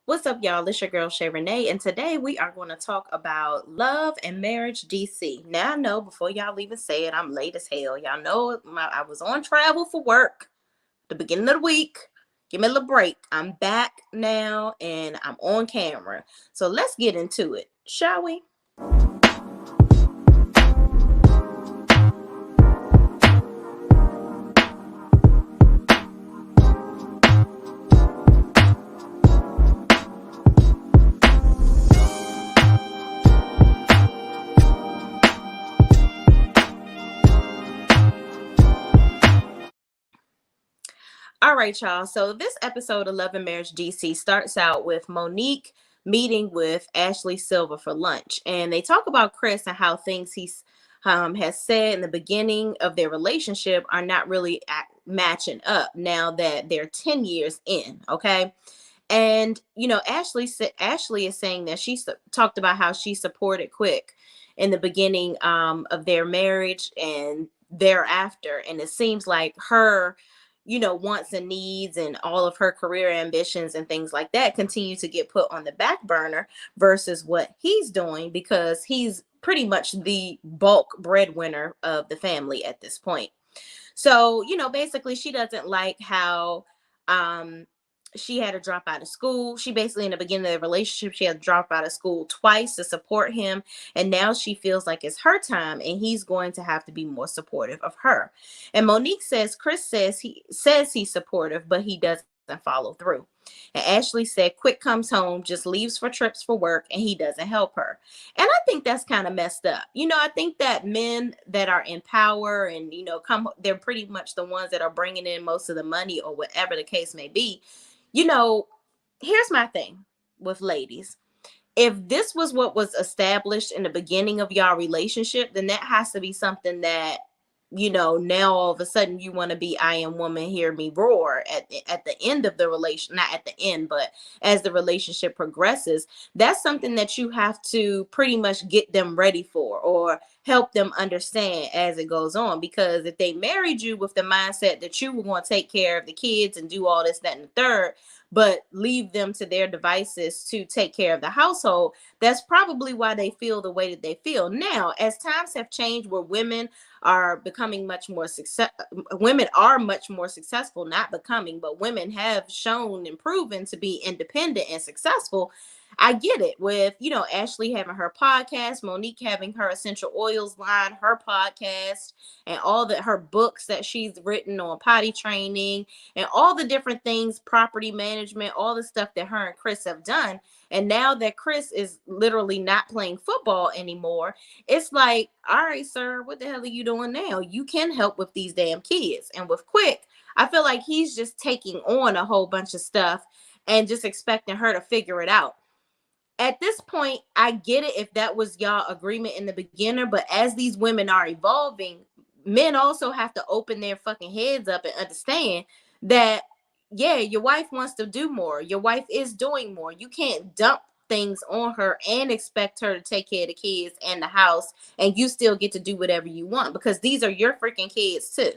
What's up, y'all? It's your girl Shay Renee, and today we are going to talk about love and marriage DC. Now, I know before y'all even say it, I'm late as hell. Y'all know I was on travel for work the beginning of the week. Give me a little break. I'm back now and I'm on camera. So let's get into it, shall we? All right, y'all. So this episode of Love and Marriage DC starts out with Monique meeting with Ashley Silver for lunch, and they talk about Chris and how things has said in the beginning of their relationship are not really matching up now that they're 10 years in. Okay. And Ashley is saying that talked about how she supported Quick in the beginning of their marriage and thereafter, and it seems like her wants and needs and all of her career ambitions and things like that continue to get put on the back burner versus what he's doing, because he's pretty much the bulk breadwinner of the family at this point. So, basically she doesn't like how um she had to drop out of school. She basically, in the beginning of the relationship, she had to drop out of school twice to support him. And now she feels like it's her time and he's going to have to be more supportive of her. And Monique says Chris says he's supportive, but he doesn't follow through. And Ashley said Quick comes home, just leaves for trips for work, and he doesn't help her. And I think that's kind of messed up. I think that men that are in power and, they're pretty much the ones that are bringing in most of the money or whatever the case may be. Here's my thing with ladies. If this was what was established in the beginning of y'all relationship, then that has to be something that, now all of a sudden you want to be I am woman, hear me roar at the end of the relation, not at the end, but as the relationship progresses. That's something that you have to pretty much get them ready for or help them understand as it goes on. Because if they married you with the mindset that you were going to take care of the kids and do all this, that, and the third, but leave them to their devices to take care of the household, that's probably why they feel the way that they feel. Now, as times have changed where women are becoming much more women are much more successful, not becoming, but women have shown and proven to be independent and successful. I get it with, Ashley having her podcast, Monique having her essential oils line, her podcast, and all her books that she's written on potty training and all the different things, property management, all the stuff that her and Chris have done. And now that Chris is literally not playing football anymore, it's like, all right, sir, what the hell are you doing now? You can help with these damn kids. And with Quick, I feel like he's just taking on a whole bunch of stuff and just expecting her to figure it out. At this point, I get it if that was y'all agreement in the beginning, but as these women are evolving, men also have to open their fucking heads up and understand that, yeah, your wife wants to do more. Your wife is doing more. You can't dump things on her and expect her to take care of the kids and the house, and you still get to do whatever you want, because these are your freaking kids too.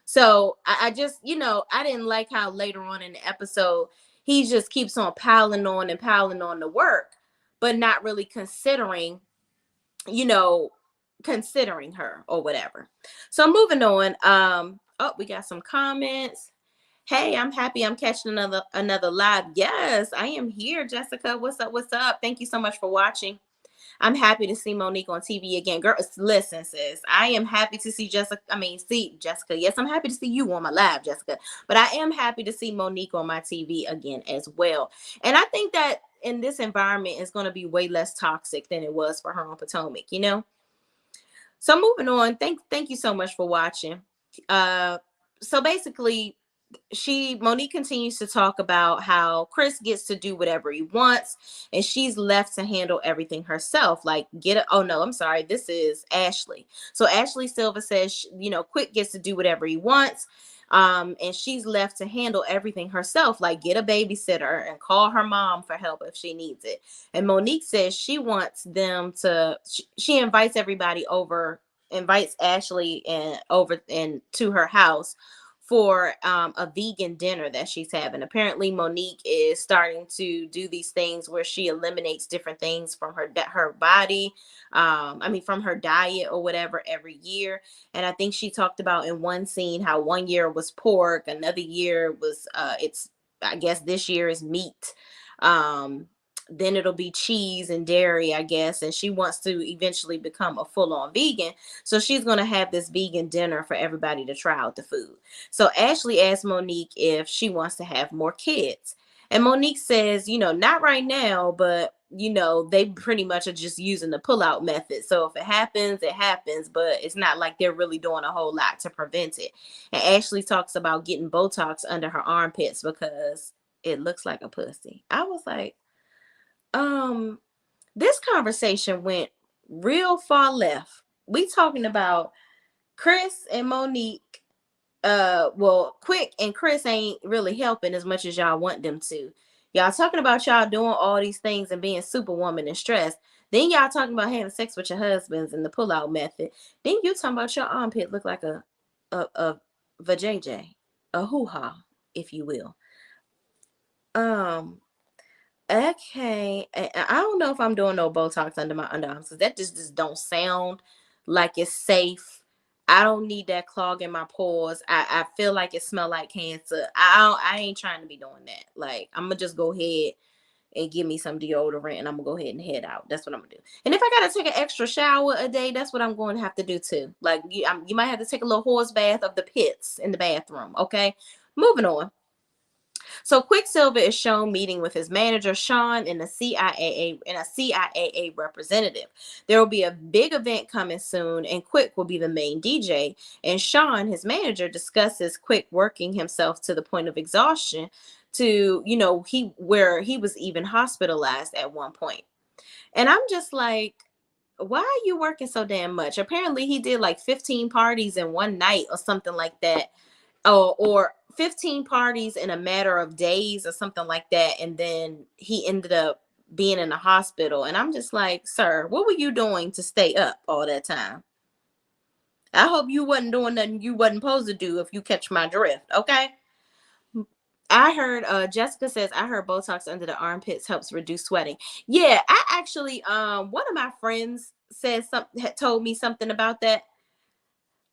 So I just, I didn't like how later on in the episode, he just keeps on piling on and piling on the work, but not really you know, considering her or whatever. So moving on. We got some comments. Hey, I'm happy I'm catching another live. Yes, I am here, Jessica. What's up? What's up? Thank you so much for watching. I'm happy to see Monique on TV again. Girl, listen, sis. I am happy to see Jessica. Yes, I'm happy to see you on my live, Jessica. But I am happy to see Monique on my TV again as well. And I think that in this environment is going to be way less toxic than it was for her on Potomac, So moving on. Thank you so much for watching. So basically, Monique continues to talk about how Chris gets to do whatever he wants and she's left to handle everything herself. Like, oh no, I'm sorry. This is Ashley. So Ashley Silva says, Quick gets to do whatever he wants. And she's left to handle everything herself, like get a babysitter and call her mom for help if she needs it. And Monique says she wants them to, she invites everybody over, invites Ashley and over and to her house for a vegan dinner that she's having. Apparently, Monique is starting to do these things where she eliminates different things from her body. I mean, from her diet or whatever every year. And I think she talked about in one scene how one year was pork, another year was it's I guess this year is meat. Um, then it'll be cheese and dairy, I guess. And she wants to eventually become a full-on vegan. So she's going to have this vegan dinner for everybody to try out the food. So Ashley asked Monique if she wants to have more kids. And Monique says, not right now, but they pretty much are just using the pull-out method. So if it happens, it happens, but it's not like they're really doing a whole lot to prevent it. And Ashley talks about getting Botox under her armpits because it looks like a pussy. I was like, this conversation went real far left. We talking about Chris and Monique. Well, Quick and Chris ain't really helping as much as y'all want them to. Y'all talking about y'all doing all these things and being superwoman and stressed. Then y'all talking about having sex with your husbands and the pull-out method. Then you talking about your armpit look like a vajayjay, a hoo-ha, if you will. Okay, I don't know if I'm doing no Botox under my underarms because that just don't sound like it's safe. I don't need that clogging my pores. I feel like it smell like cancer. I ain't trying to be doing that. Like, I'm gonna just go ahead and give me some deodorant and I'm gonna go ahead and head out. That's what I'm gonna do. And if I gotta take an extra shower a day, that's what I'm going to have to do too. Like, you might have to take a little horse bath of the pits in the bathroom. Okay, moving on. So Quicksilver is shown meeting with his manager Sean and a CIAA representative. There will be a big event coming soon, and Quick will be the main DJ. And Sean, his manager, discusses Quick working himself to the point of exhaustion, to where he was even hospitalized at one point. And I'm just like, why are you working so damn much? Apparently, he did like 15 parties in one night or something like that. Oh, or 15 parties in a matter of days or something like that. And then he ended up being in the hospital. And I'm just like, sir, what were you doing to stay up all that time? I hope you wasn't doing nothing you wasn't supposed to do, if you catch my drift. Okay. I heard Jessica says, I heard Botox under the armpits helps reduce sweating. Yeah, I actually one of my friends said something, had told me something about that.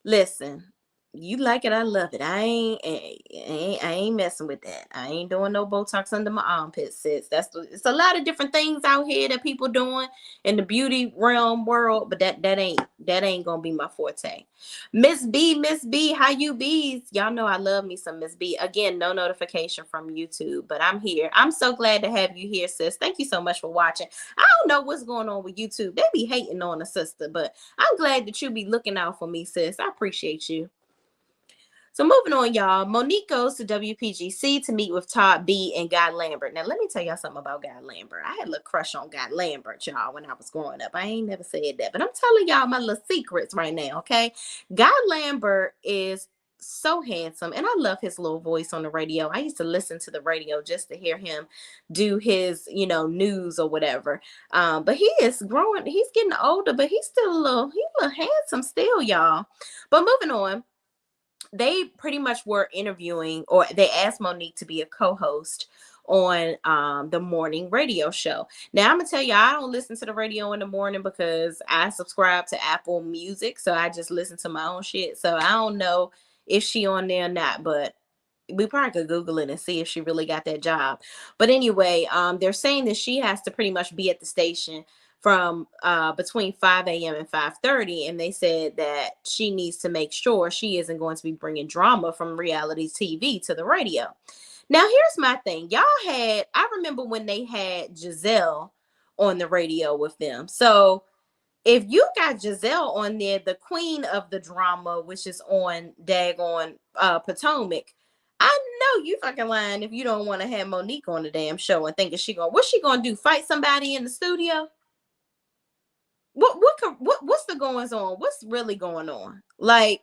Listen, you like it, I love it. I ain't messing with that. I ain't doing no Botox under my armpits, sis. It's a lot of different things out here that people doing in the beauty realm world, but that ain't gonna be my forte. Miss B, how you bees? Y'all know I love me some Miss B. Again, no notification from YouTube, but I'm here. I'm so glad to have you here, sis. Thank you so much for watching. I don't know what's going on with YouTube. They be hating on a sister, but I'm glad that you be looking out for me, sis. I appreciate you. So moving on, y'all. Monique goes to WPGC to meet with Todd B and Guy Lambert. Now, let me tell y'all something about Guy Lambert. I had a little crush on Guy Lambert, y'all, when I was growing up. I ain't never said that, but I'm telling y'all my little secrets right now, okay? Guy Lambert is so handsome, and I love his little voice on the radio. I used to listen to the radio just to hear him do his, news or whatever. But he is growing. He's getting older, but he's still he's a little handsome still, y'all. But moving on, they pretty much were interviewing, or they asked Monique to be a co-host on the morning radio show. Now I'm gonna tell you, I don't listen to the radio in the morning because I subscribe to Apple Music, so I just listen to my own shit. So I don't know if she on there or not, but we probably could Google it and see if she really got that job. But anyway, they're saying that she has to pretty much be at the station from between 5 a.m. and 5:30, and they said that she needs to make sure she isn't going to be bringing drama from reality TV to the radio. Now, here's my thing. I remember when they had Giselle on the radio with them. So if you got Giselle on there, the queen of the drama, which is on daggone Potomac, I know you fucking lying if you don't want to have Monique on the damn show and thinking what's she gonna do? Fight somebody in the studio? What's the goings on? What's really going on? Like,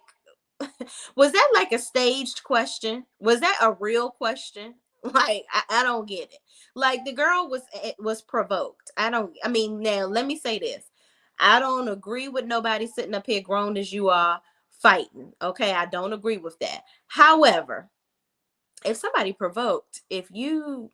was that like a staged question? Was that a real question? Like, I don't get it. Like, the girl was provoked. I mean, now let me say this. I don't agree with nobody sitting up here grown as you are fighting. Okay, I don't agree with that. However, if somebody provoked, if you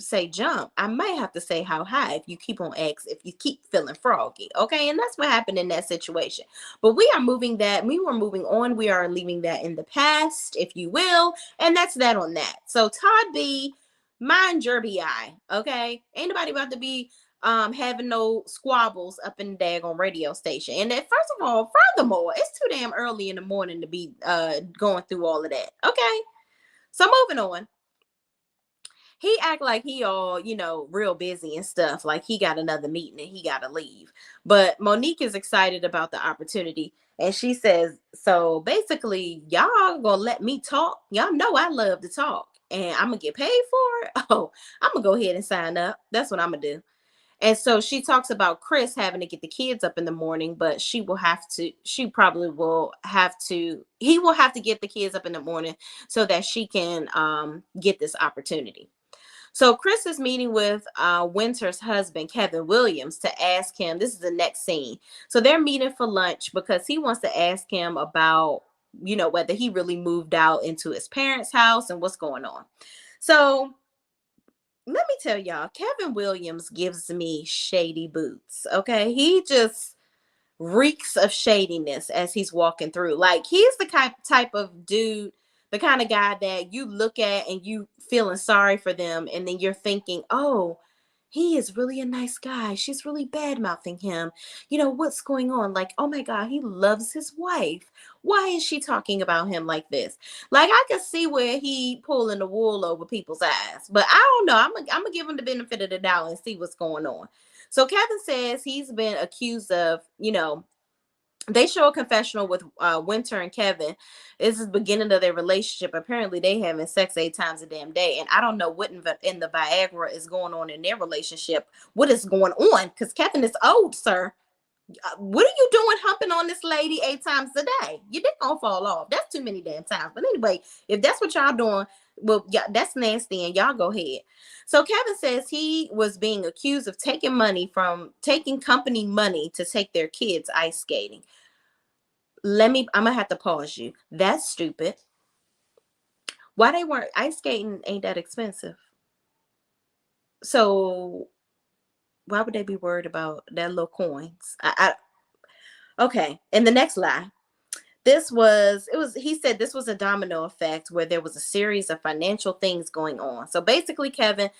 say jump, I might have to say how high if you keep on if you keep feeling froggy. Okay. And that's what happened in that situation. But we are we were moving on. We are leaving that in the past, if you will. And that's that on that. So Todd B, mind your BI. Okay. Ain't nobody about to be having no squabbles up in the daggone radio station. And then first of all, furthermore, it's too damn early in the morning to be going through all of that. Okay. So moving on, he act like he all, real busy and stuff, like he got another meeting and he got to leave. But Monique is excited about the opportunity, and she says, so basically y'all gonna let me talk? Y'all know I love to talk and I'm gonna get paid for it. Oh, I'm gonna go ahead and sign up. That's what I'm gonna do. And so she talks about Chris having to get the kids up in the morning, but he will have to get the kids up in the morning so that she can get this opportunity. So Chris is meeting with Winter's husband, Kevin Williams, to ask him, this is the next scene. So they're meeting for lunch because he wants to ask him about, whether he really moved out into his parents' house and what's going on. So let me tell y'all, Kevin Williams gives me shady boots. Okay. He just reeks of shadiness as he's walking through. Like, he's the type of dude, the kind of guy that you look at and you feeling sorry for them, and then you're thinking, oh, he is really a nice guy. She's really bad mouthing him. What's going on? Like, oh my God, he loves his wife. Why is she talking about him like this? Like, I can see where he pulling the wool over people's eyes, but I don't know. I'm gonna give him the benefit of the doubt and see what's going on. So Kevin says he's been accused of, they show a confessional with Winter and Kevin. This is the beginning of their relationship. Apparently, they having sex 8 times a damn day. And I don't know what in the Viagra is going on in their relationship. What is going on? Because Kevin is old, sir. What are you doing humping on this lady 8 times a day? Your dick gonna fall off. That's too many damn times. But anyway, if that's what y'all doing, well, yeah, that's nasty, and y'all go ahead. So Kevin says he was being accused of taking company money to take their kids ice skating. I'm gonna have to pause you. That's stupid. Why they weren't ice skating ain't that expensive. So why would they be worried about that little coins? Okay. And the next lie. He said this was a domino effect where there was a series of financial things going on. So basically Kevin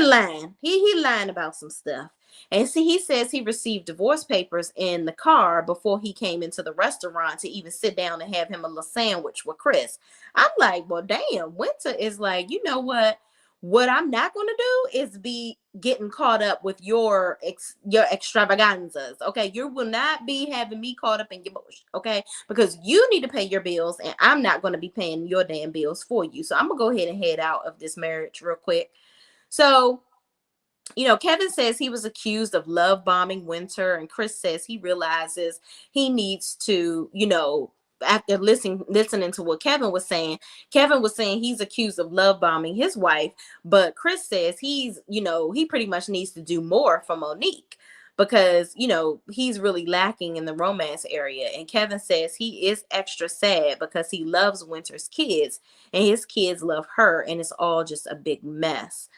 lying. He lying about some stuff. And see, he says he received divorce papers in the car before he came into the restaurant to even sit down and have him a little sandwich with Chris. I'm like, well, damn, Winter is like, you know what? What I'm not going to do is be getting caught up with your extravaganzas. Okay. You will not be having me caught up in your bullshit. Okay. Because you need to pay your bills and I'm not going to be paying your damn bills for you. So I'm going to go ahead and head out of this marriage real quick. So, Kevin says he was accused of love bombing Winter, and Chris says he realizes he needs to, after listening to what Kevin was saying he's accused of love bombing his wife, but Chris says he pretty much needs to do more for Monique because, he's really lacking in the romance area. And Kevin says he is extra sad because he loves Winter's kids and his kids love her, and it's all just a big mess.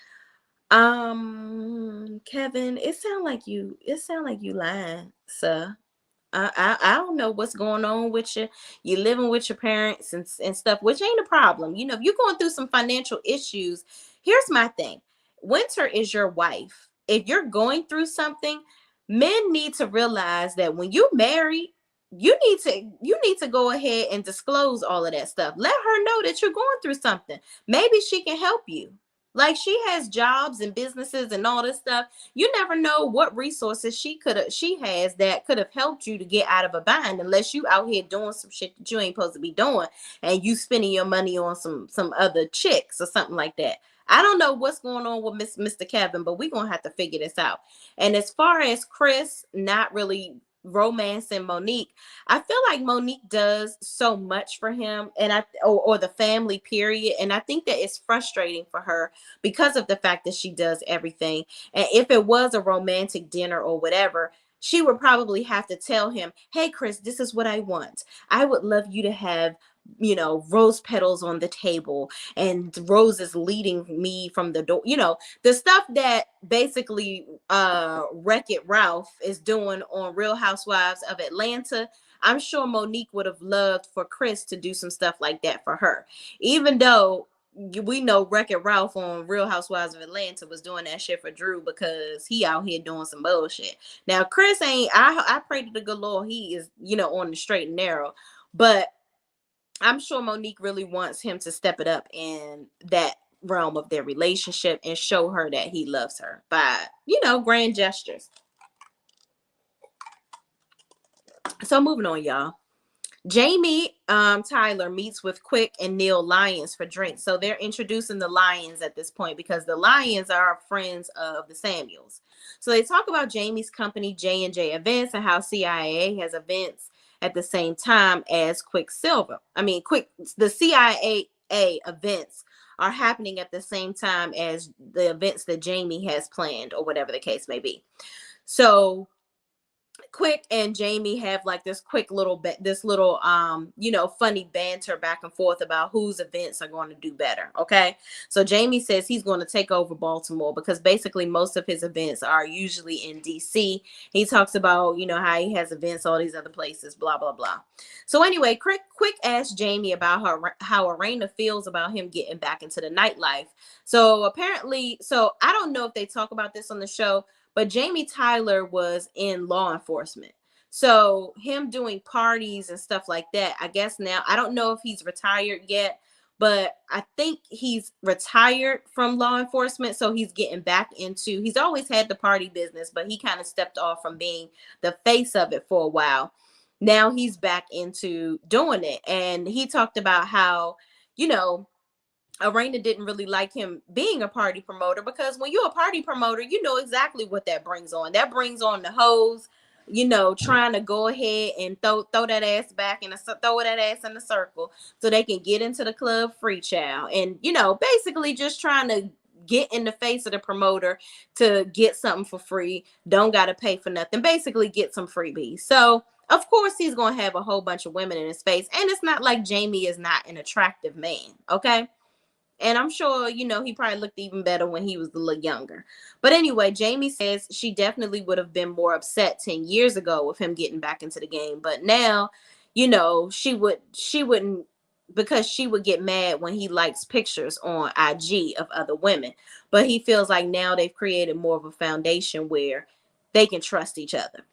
Kevin, it sound like you lying, sir. I don't know what's going on with you. You're living with your parents and stuff, which ain't a problem. If you're going through some financial issues, here's my thing. Winter is your wife. If you're going through something, men need to realize that when you marry, you need to go ahead and disclose all of that stuff. Let her know that you're going through something. Maybe she can help you. Like, she has jobs and businesses and all this stuff. You never know what resources she has that could have helped you to get out of a bind, unless you out here doing some shit that you ain't supposed to be doing and you spending your money on some other chicks or something like that. I don't know what's going on with Mr. Kevin, but we're going to have to figure this out. And as far as Chris not really romancing Monique, I feel like Monique does so much for him or the family period, and I think that it's frustrating for her because of the fact that she does everything. And if it was a romantic dinner or whatever, she would probably have to tell him, hey, Chris, this is what I want. I would love you to have, rose petals on the table and roses leading me from the door. The stuff that basically Wreck-It Ralph is doing on Real Housewives of Atlanta. I'm sure Monique would have loved for Chris to do some stuff like that for her, even though we know Wreck-It Ralph on Real Housewives of Atlanta was doing that shit for Drew because he out here doing some bullshit. Now Chris ain't. I pray to the good Lord he is on the straight and narrow, but I'm sure Monique really wants him to step it up in that realm of their relationship and show her that he loves her by grand gestures. So moving on, y'all. Jamie Tyler meets with Quick and Neil Lyons for drinks. So they're introducing the Lyons at this point because the Lyons are friends of the Samuels. So they talk about Jamie's company, J&J Events, and how CIA has events at the same time as Quicksilver. The CIA events are happening at the same time as the events that Jamie has planned, or whatever the case may be. So Quick and Jamie have like this quick little funny banter back and forth about whose events are going to do better. Okay. So Jamie says he's going to take over Baltimore because basically most of his events are usually in DC. He talks about, how he has events all these other places, blah, blah, blah. So anyway, Quick asked Jamie about how Arena feels about him getting back into the nightlife. So apparently, I don't know if they talk about this on the show, but Jamie Tyler was in law enforcement. So him doing parties and stuff like that, I guess now, I don't know if he's retired yet, but I think he's retired from law enforcement. So he's getting back into, he's always had the party business, but he kind of stepped off from being the face of it for a while. Now he's back into doing it. And he talked about how, Arena didn't really like him being a party promoter because when you're a party promoter, you know exactly what that brings on. That brings on the hoes, trying to go ahead and throw that ass back and throw that ass in a circle so they can get into the club free, child. And, basically just trying to get in the face of the promoter to get something for free. Don't got to pay for nothing. Basically get some freebies. So, of course, he's going to have a whole bunch of women in his face. And it's not like Jamie is not an attractive man. Okay. And I'm sure, he probably looked even better when he was a little younger. But anyway, Jamie says she definitely would have been more upset 10 years ago with him getting back into the game. But now, she wouldn't, because she would get mad when he likes pictures on IG of other women. But he feels like now they've created more of a foundation where they can trust each other.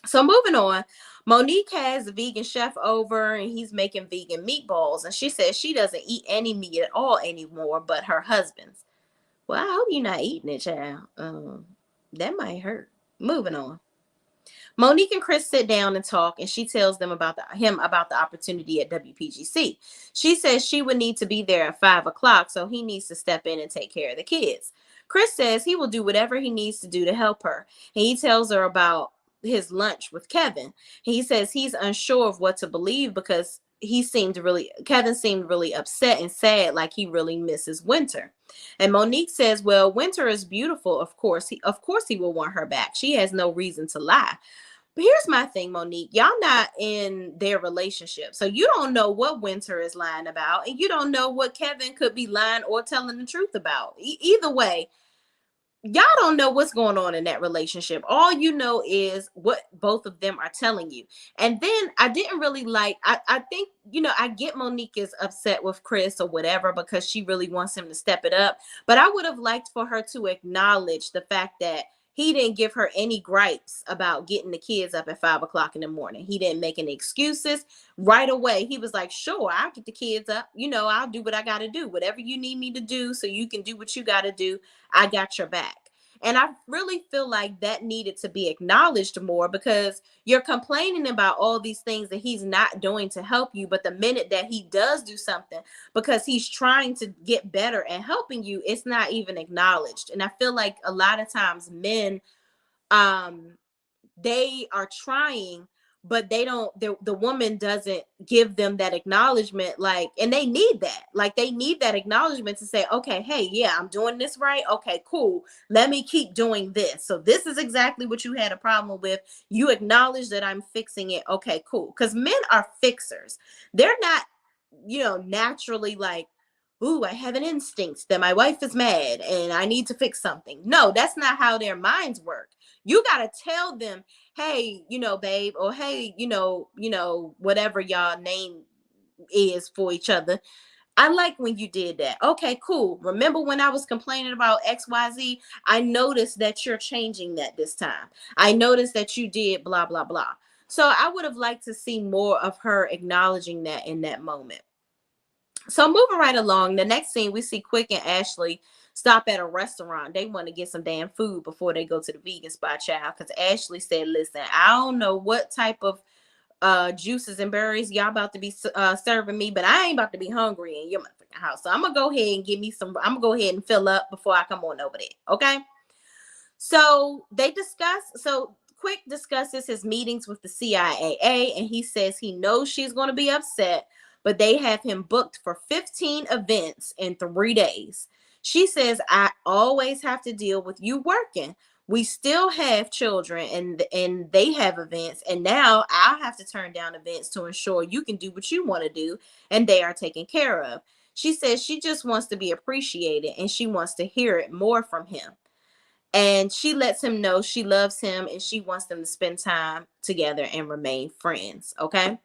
So moving on, Monique has a vegan chef over and he's making vegan meatballs. And she says she doesn't eat any meat at all anymore, but her husband's. Well, I hope you're not eating it, child. That might hurt. Moving on. Monique and Chris sit down and talk, and she tells them about the opportunity at WPGC. She says she would need to be there at 5:00, so he needs to step in and take care of the kids. Chris says he will do whatever he needs to do to help her. And he tells her about his lunch with Kevin. He says he's unsure of what to believe because Kevin seemed really upset and sad, like he really misses Winter. And Monique says, well, Winter is beautiful. Of course he will want her back. She has no reason to lie. But here's my thing, Monique. Y'all not in their relationship. So you don't know what Winter is lying about. And you don't know what Kevin could be lying or telling the truth about. Either way, y'all don't know what's going on in that relationship. All you know is what both of them are telling you. And then I didn't really I think, I get Monique is upset with Chris or whatever because she really wants him to step it up. But I would have liked for her to acknowledge the fact that he didn't give her any gripes about getting the kids up at 5:00 in the morning. He didn't make any excuses. Right away, he was like, sure, I'll get the kids up. I'll do what I got to do. Whatever you need me to do so you can do what you got to do, I got your back. And I really feel like that needed to be acknowledged more because you're complaining about all these things that he's not doing to help you. But the minute that he does do something because he's trying to get better and helping you, it's not even acknowledged. And I feel like a lot of times men, they are trying, but they don't, the woman doesn't give them that acknowledgement, like, and they need that, like, they need that acknowledgement to say, okay, hey, yeah, I'm doing this right, okay, cool, let me keep doing this. So this is exactly what you had a problem with, you acknowledge that I'm fixing it, okay, cool. Because men are fixers. They're not, naturally like, ooh, I have an instinct that my wife is mad and I need to fix something. No, that's not how their minds work. You got to tell them, hey, babe, or hey, whatever y'all name is for each other. I like when you did that. Okay, cool. Remember when I was complaining about XYZ? I noticed that you're changing that this time. I noticed that you did blah, blah, blah. So I would have liked to see more of her acknowledging that in that moment. So moving right along, the next scene we see Quick and Ashley stop at a restaurant. They want to get some damn food before they go to the vegan spot, child. Because Ashley said, listen, I don't know what type of juices and berries y'all about to be serving me, but I ain't about to be hungry in your motherfucking house. So I'm gonna go ahead and give me some, I'm gonna go ahead and fill up before I come on over there. Okay. So Quick discusses his meetings with the CIAA, and he says he knows she's going to be upset, but they have him booked for 15 events in 3 days. She says, I always have to deal with you working. We still have children and they have events, and now I'll have to turn down events to ensure you can do what you want to do and they are taken care of. She says she just wants to be appreciated and she wants to hear it more from him. And she lets him know she loves him and she wants them to spend time together and remain friends. Okay.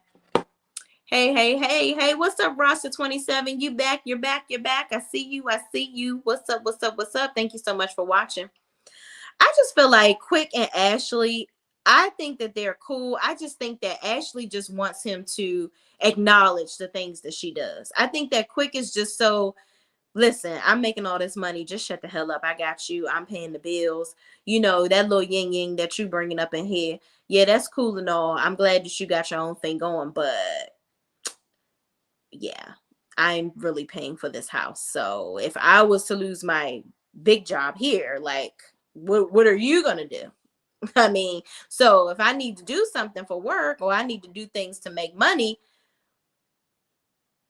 Hey, hey, hey, hey, what's up, Roster 27? You back, you're back, you're back. I see you, I see you. What's up, what's up, what's up? Thank you so much for watching. I just feel like Quick and Ashley, I think that they're cool. I just think that Ashley just wants him to acknowledge the things that she does. I think that Quick is just so, listen, I'm making all this money. Just shut the hell up. I got you. I'm paying the bills. That little yin yang that you bringing up in here. Yeah, that's cool and all. I'm glad that you got your own thing going, but yeah, I'm really paying for this house. So if I was to lose my big job here, like, what are you going to do? I mean, so if I need to do something for work or I need to do things to make money,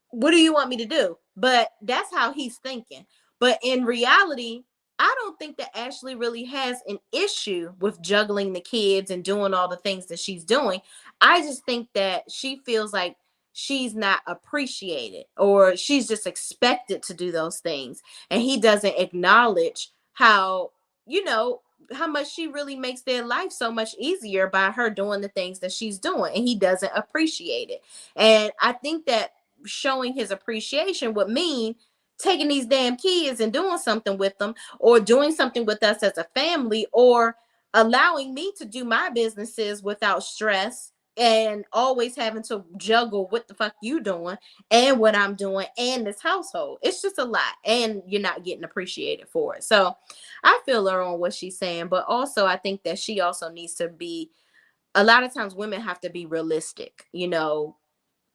what do you want me to do? But that's how he's thinking. But in reality, I don't think that Ashley really has an issue with juggling the kids and doing all the things that she's doing. I just think that she feels like she's not appreciated or she's just expected to do those things. And he doesn't acknowledge how, how much she really makes their life so much easier by her doing the things that she's doing. And he doesn't appreciate it. And I think that showing his appreciation would mean taking these damn kids and doing something with them or doing something with us as a family or allowing me to do my businesses without stress and always having to juggle what the fuck you doing and what I'm doing and this household. It's just a lot and you're not getting appreciated for it. So I feel her on what she's saying, but also I think that she also needs to be, a lot of times women have to be realistic.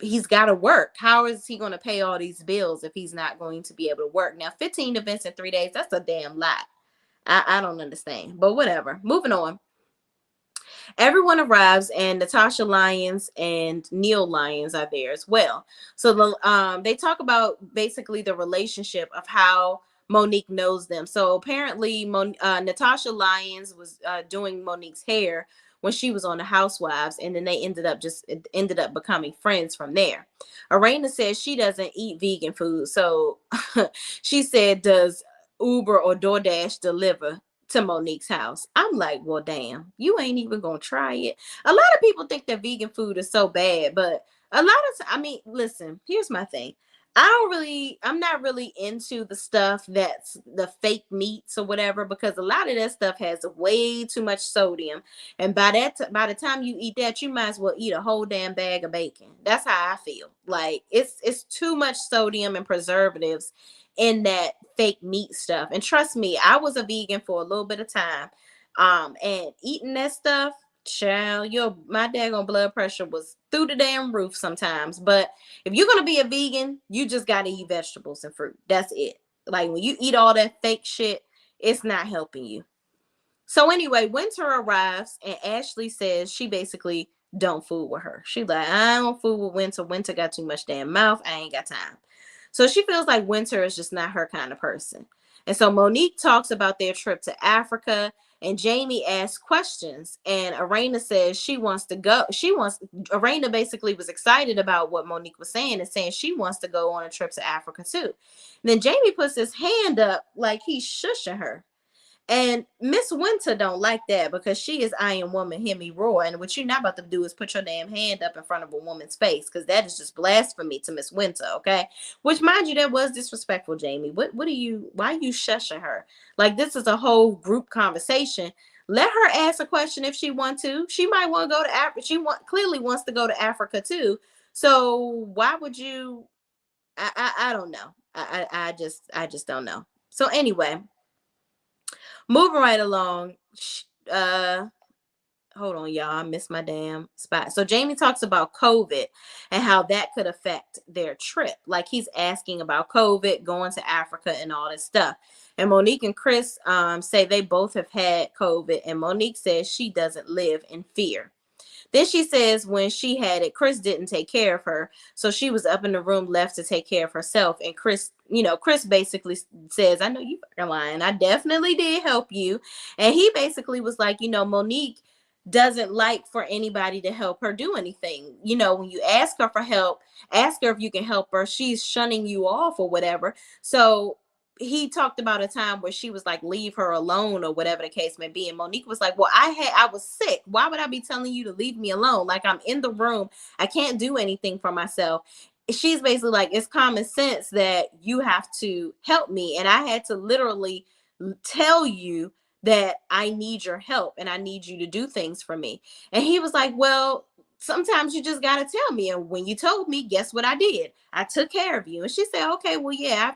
He's got to work. How is he going to pay all these bills if he's not going to be able to work? Now, 15 events in 3 days, that's a damn lot. I don't understand, but whatever. Moving on. Everyone arrives and Natasha Lyons and Neil Lyons are there as well. So they talk about basically the relationship of how Monique knows them. So apparently Natasha Lyons was doing Monique's hair when she was on the Housewives, and then they ended up becoming friends from there. Arena says she doesn't eat vegan food, so she said, does Uber or DoorDash deliver to Monique's house? I'm like, well, damn, you ain't even gonna try it. A lot of people think that vegan food is so bad, but listen, here's my thing. I'm not really into the stuff that's the fake meats or whatever, because a lot of that stuff has way too much sodium. And by the time you eat that, you might as well eat a whole damn bag of bacon. That's how I feel. Like it's too much sodium and preservatives in that fake meat stuff. And trust me, I was a vegan for a little bit of time. And eating that stuff, child, my daggone blood pressure was through the damn roof sometimes. But if you're gonna be a vegan, you just gotta eat vegetables and fruit. That's it. Like when you eat all that fake shit, it's not helping you. So anyway, winter arrives and Ashley says she basically don't fool with her. She like, I don't fool with Winter. Winter got too much damn mouth. I ain't got time. So she feels like Winter is just not her kind of person. And so Monique talks about their trip to Africa, and Jamie asks questions. And Arena says she wants to go. Arena basically was excited about what Monique was saying and saying she wants to go on a trip to Africa too. And then Jamie puts his hand up like he's shushing her. And Miss Winter don't like that because she is Iron Woman, hear me roar. And what you're not about to do is put your damn hand up in front of a woman's face, because that is just blasphemy to Miss Winter, okay? Which, mind you, that was disrespectful, Jamie. Why are you shushing her? Like, this is a whole group conversation. Let her ask a question if she wants to. She might want to go to Africa. Clearly wants to go to Africa too. So why would you? I don't know. I just don't know. So anyway, moving right along. Hold on, y'all. I missed my damn spot. So Jamie talks about COVID and how that could affect their trip. Like, he's asking about COVID, going to Africa, and all this stuff. And Monique and Chris say they both have had COVID, and Monique says she doesn't live in fear. Then she says when she had it, Chris didn't take care of her. So she was up in the room left to take care of herself. And Chris basically says, I know you fucking lying. I definitely did help you. And he basically was like, Monique doesn't like for anybody to help her do anything. When you ask her for help, ask her if you can help her, she's shunning you off or whatever. So he talked about a time where she was like, leave her alone or whatever the case may be. And Monique was like, well, I was sick. Why would I be telling you to leave me alone? Like, I'm in the room. I can't do anything for myself. She's basically like, it's common sense that you have to help me. And I had to literally tell you that I need your help and I need you to do things for me. And he was like, well, sometimes you just got to tell me. And when you told me, guess what I did? I took care of you. And she said, okay, well, yeah,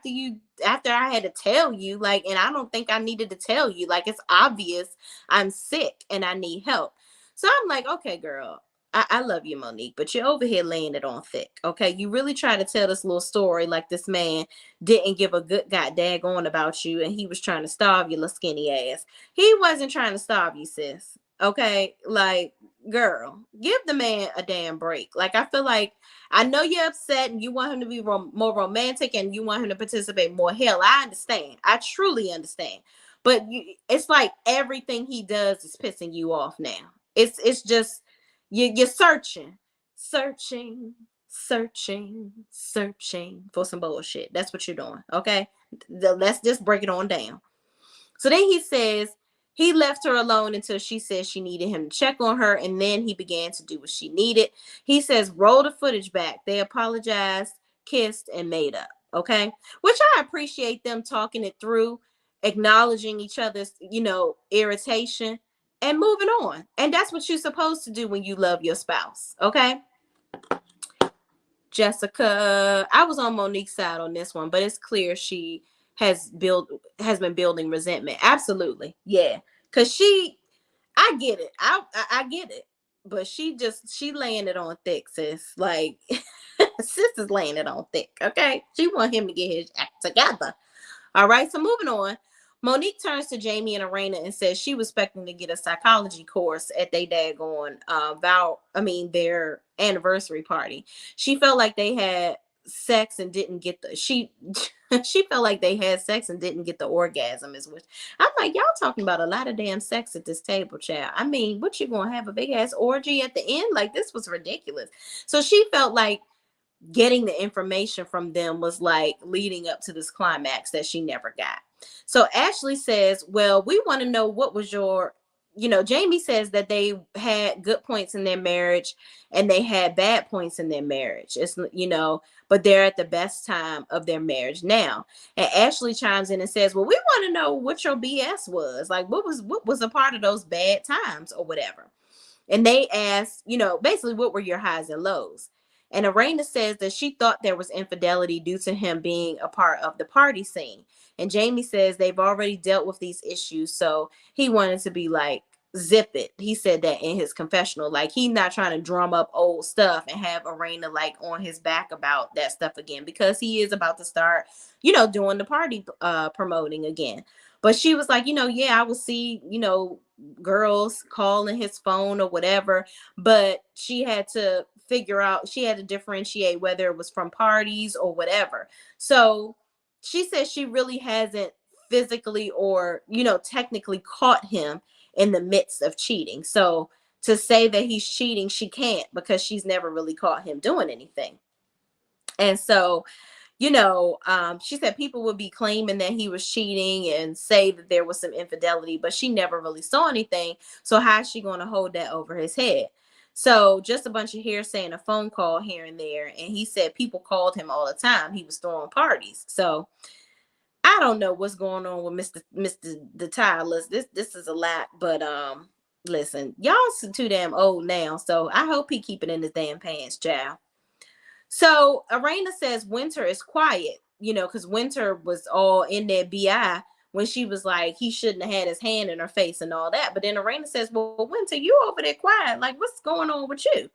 after I had to tell you, like, and I don't think I needed to tell you, like, it's obvious I'm sick and I need help. So I'm like, okay, girl, I love you, Monique, but you're over here laying it on thick. Okay. You really try to tell this little story like this man didn't give a good god daggone about you and he was trying to starve your little skinny ass. He wasn't trying to starve you, sis. Okay. Like, girl, give the man a damn break. Like, I feel like, I know you're upset and you want him to be more romantic and you want him to participate more. Hell, I understand. I truly understand. But it's like everything he does is pissing you off now. It's just, you're searching for some bullshit. That's what you're doing. Okay. Let's just break it on down. So then he says he left her alone until she said she needed him to check on her. And then he began to do what she needed. He says, roll the footage back. They apologized, kissed, and made up. Okay. Which I appreciate them talking it through, acknowledging each other's, irritation and moving on. And that's what you're supposed to do when you love your spouse. Okay. Jessica, I was on Monique's side on this one, but it's clear she has been building resentment. Absolutely. Yeah. Cause I get it. I get it. But she laying it on thick, sis. Like, sis is laying it on thick. Okay. She want him to get his act together. All right. So moving on. Monique turns to Jamie and Arena and says she was expecting to get a psychology course at they daggone their anniversary party. She felt like they had sex and didn't get she felt like they had sex and didn't get the orgasm is what I'm like, y'all talking about a lot of damn sex at this table, child. I mean, what, you gonna have a big ass orgy at the end? Like, this was ridiculous. So she felt like getting the information from them was like leading up to this climax that she never got. So Ashley says, well, we want to know what was Jamie says that they had good points in their marriage and they had bad points in their marriage. It's, but they're at the best time of their marriage now. And Ashley chimes in and says, well, we want to know what your BS was. Like, what was a part of those bad times or whatever. And they asked, basically, what were your highs and lows? And Arena says that she thought there was infidelity due to him being a part of the party scene. And Jamie says they've already dealt with these issues. So he wanted to be like, zip it. He said that in his confessional, like, he's not trying to drum up old stuff and have Arena like on his back about that stuff again, because he is about to start, doing the party promoting again. But she was like, yeah, I would see, girls calling his phone or whatever, but she had to differentiate whether it was from parties or whatever. So she says she really hasn't physically or, technically caught him in the midst of cheating. So to say that he's cheating, she can't, because she's never really caught him doing anything. And so, she said people would be claiming that he was cheating and say that there was some infidelity, but she never really saw anything. So how is she going to hold that over his head? So just a bunch of hearsay and a phone call here and there. And he said people called him all the time. He was throwing parties. So I don't know what's going on with Mr. the Tylers. This is a lot, but listen, y'all too damn old now. So I hope he keep it in his damn pants, child. So Arena says Winter is quiet, because Winter was all in that BI when she was like, he shouldn't have had his hand in her face and all that. But then Arena says, well, Winter, you over there quiet. Like, what's going on with you?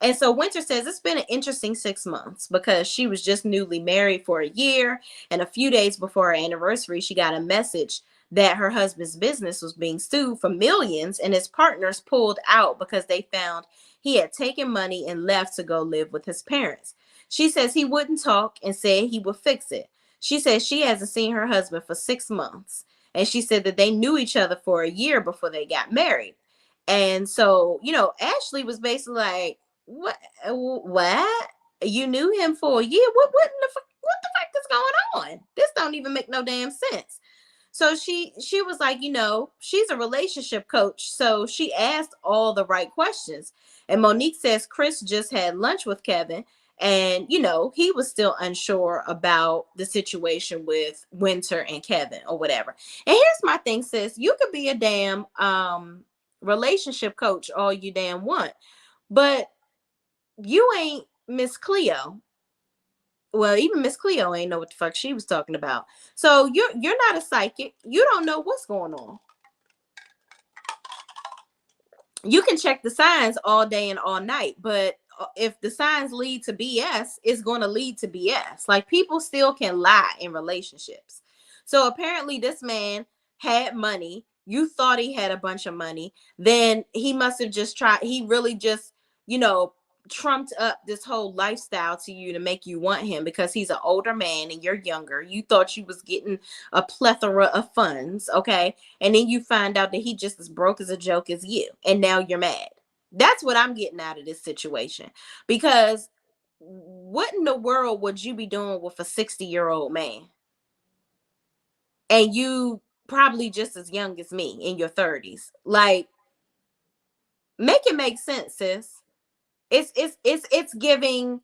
And so Winter says it's been an interesting 6 months because she was just newly married for a year. And a few days before her anniversary, she got a message that her husband's business was being sued for millions, and his partners pulled out because they found he had taken money and left to go live with his parents. She says he wouldn't talk and said he would fix it. She says she hasn't seen her husband for 6 months. And she said that they knew each other for a year before they got married. And so, Ashley was basically like, what? You knew him for a year? What the fuck is going on? This don't even make no damn sense. So she was like, she's a relationship coach. So she asked all the right questions. And Monique says Chris just had lunch with Kevin. And, he was still unsure about the situation with Winter and Kevin or whatever. And here's my thing, sis. You could be a damn relationship coach all you damn want. But you ain't Miss Cleo. Well, even Miss Cleo ain't know what the fuck she was talking about. So you're not a psychic. You don't know what's going on. You can check the signs all day and all night, but if the signs lead to BS, it's going to lead to BS. Like, people still can lie in relationships. So apparently this man had money. You thought he had a bunch of money. Then he must have just tried. He really just, trumped up this whole lifestyle to you to make you want him because he's an older man and you're younger. You thought you was getting a plethora of funds, okay? And then you find out that he just as broke as a joke as you, and now you're mad. That's what I'm getting out of this situation. Because what in the world would you be doing with a 60-year-old man? And you probably just as young as me in your 30s. Like, make it make sense, sis. It's giving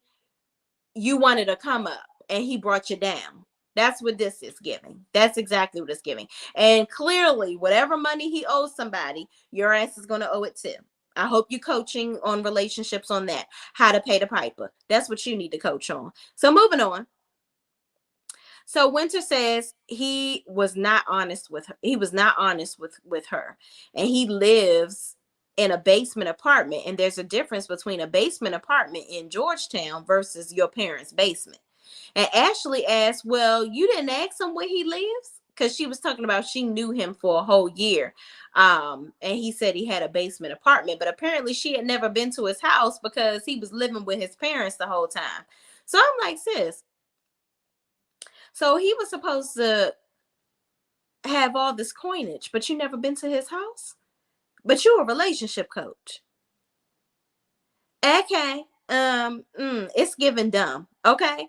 you wanted to come up and he brought you down. That's what this is giving. That's exactly what it's giving. And clearly, whatever money he owes somebody, your ass is going to owe it too. I hope you're coaching on relationships on that. How to pay the piper. That's what you need to coach on. So moving on. So Winter says he was not honest with her. He was not honest with her. And he lives in a basement apartment. And there's a difference between a basement apartment in Georgetown versus your parents' basement. And Ashley asked, well, you didn't ask him where he lives? Because she was talking about she knew him for a whole year. And he said he had a basement apartment. But apparently she had never been to his house because he was living with his parents the whole time. So I'm like, sis, so he was supposed to have all this coinage, but you never been to his house? But you're a relationship coach. Okay. It's giving dumb. Okay.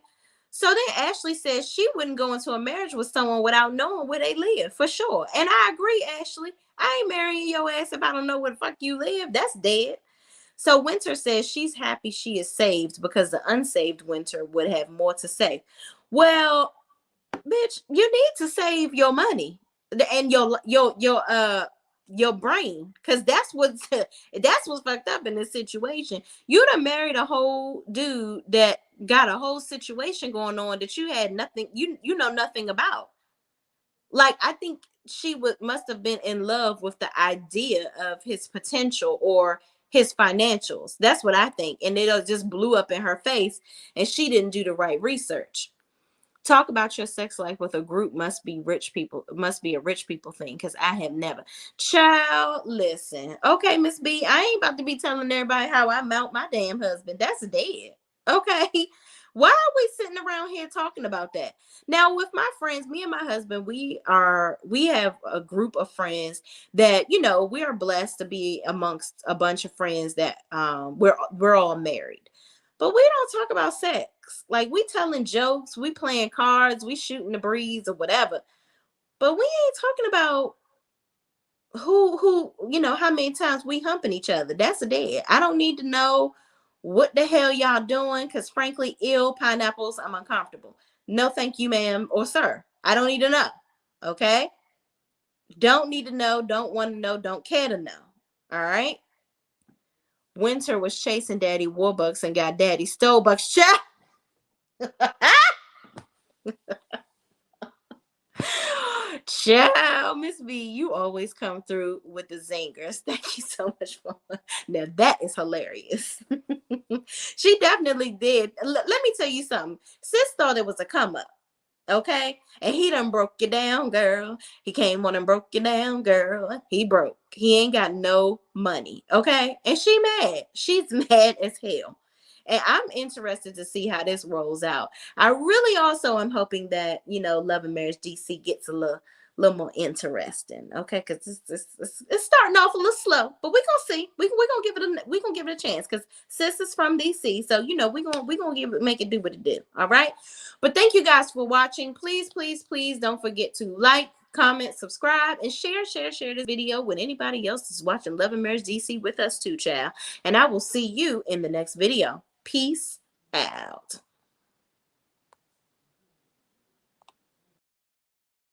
So then Ashley says she wouldn't go into a marriage with someone without knowing where they live, for sure. And I agree, Ashley. I ain't marrying your ass if I don't know where the fuck you live. That's dead. So Winter says she's happy she is saved because the unsaved Winter would have more to say. Well, bitch, you need to save your money and your brain, because that's what's fucked up in this situation. You done married a whole dude that got a whole situation going on that you had nothing, you know nothing about. Like, I think she must have been in love with the idea of his potential or his financials. That's what I think. And it just blew up in her face and she didn't do the right research. Talk about your sex life with a group must be rich people, must be a rich people thing, because I have never. Child, listen. Okay, Miss B, I ain't about to be telling everybody how I mount my damn husband. That's dead. Okay. Why are we sitting around here talking about that? Now, with my friends, me and my husband, we have a group of friends that, we are blessed to be amongst a bunch of friends that we're all married. But we don't talk about sex. Like, we telling jokes, we playing cards, we shooting the breeze or whatever. But we ain't talking about how many times we humping each other. That's a dead. I don't need to know what the hell y'all doing, because frankly, ill pineapples, I'm uncomfortable. No, thank you, ma'am or sir. I don't need to know. Okay? Don't need to know, don't want to know, don't care to know. All right? Winter was chasing Daddy Warbucks and got Daddy Stonebucks. Child. Ciao, Miss B, you always come through with the zingers. Thank you so much for now. That is hilarious. She definitely did. Let me tell you something. Sis thought it was a come up. Okay, and he done broke you down, girl. He came on and broke you down, girl. He broke. He ain't got no money. Okay, and she mad. She's mad as hell. And I'm interested to see how this rolls out. I really also am hoping that, Love and Marriage DC gets a little more interesting. Okay, because it's starting off a little slow, but we're gonna see. We're gonna give it a chance, because sis is from DC, so we're gonna make it do what it do. All right. But thank you guys for watching. Please, please, please don't forget to like, comment, subscribe, and share this video with anybody else that's watching Love and Marriage DC with us too, child. And I will see you in the next video. Peace out.